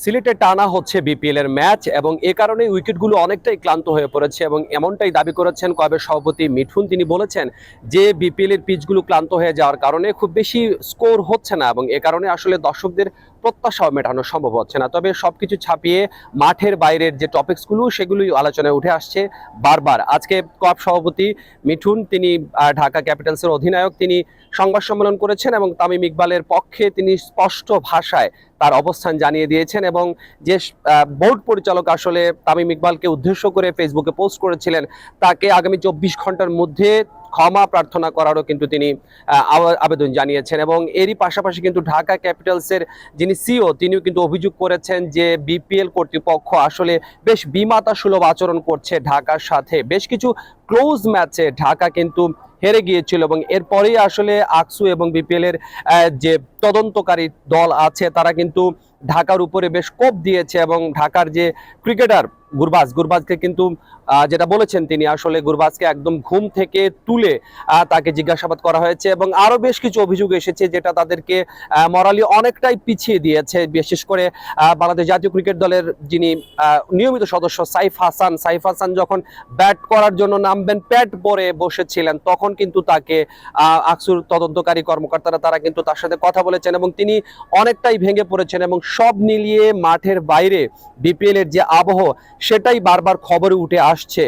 সিলেটে টানা হচ্ছে বিপিএল এর ম্যাচ এবং এ কারণে উইকেটগুলো অনেকটাই ক্লান্ত হয়ে পড়েছে এবং এমনটাই দাবি করেছেন ক্লাবের সভাপতি মিঠুন। তিনি বলেছেন যে বিপিএল এর পিচগুলো ক্লান্ত হয়ে যাওয়ার কারণে খুব বেশি স্কোর হচ্ছে না এবং এ কারণে আসলে দর্শকদের প্রত্যাশাও মেটানো সম্ভব হচ্ছে না। তবে সবকিছু ছাপিয়ে মাঠের বাইরের যে টপিকসগুলো সেগুলোই আলোচনায় উঠে আসছে বারবার। আজকে ক্লাব সভাপতি মিঠুন তিনি ঢাকা ক্যাপিটালসের অধিনায়ক, তিনি সংবাদ সম্মেলন করেছেন এবং তামিম ইকবালের পক্ষে তিনি স্পষ্ট ভাষায় তার অবস্থান জানিয়ে দিয়েছেন এবং যে বোর্ড পরিচালক আসলে তামিম ইকবালকে উদ্দেশ্য করে ফেসবুকে পোস্ট করেছিলেন তাকে আগামী 24 ঘন্টার মধ্যে ক্ষমা প্রার্থনা করারও কিন্তু তিনি আবেদন জানিয়েছেন। এবং এরই পাশাপাশি কিন্তু ঢাকা ক্যাপিটালসের যিনি সিও তিনিও কিন্তু অভিযোগ করেছেন যে বিপিএল কর্তৃপক্ষ আসলে বেশ বিমাতা সুলভ আচরণ করছে ঢাকার সাথে। বেশ কিছু ক্লোজ ম্যাচে ঢাকা কিন্তু হেরে গিয়েছিল এবং এরপরেই আসলে আকসু এবং বিপিএল এর যে তদন্তকারী দল আছে তারা কিন্তু ঢাকার উপরে বেশ কোপ দিয়েছে এবং ঢাকার যে ক্রিকেটার গুরবাজকে কিন্তু যেটা বলেছেন তিনি আসলে গুরবাজকে একদম ঘুম থেকে তুলে তাকে জিজ্ঞাসাবাদ করা হয়েছে এবং আরো বেশ কিছু অভিযোগ এসেছে যেটা তাদেরকে মরালি অনেকটাই পিছিয়ে দিয়েছে। বিশেষ করে বাংলাদেশ জাতীয় ক্রিকেট দলের যিনি নিয়মিত সদস্য সাইফ হাসান যখন ব্যাট করার জন্য নামবেন প্যাড পরে বসেছিলেন তখন কিন্তু তাকে আকসুর তদন্তকারী কর্মকর্তারা তারা কিন্তু তার সাথে কথা বলেছেন এবং তিনি অনেকটাই ভেঙে পড়েছেন এবং সব মিলিয়ে মাঠের বাইরে বিপিএল এর যে আবহ সেটাই বারবার খবরে উঠে আসছে।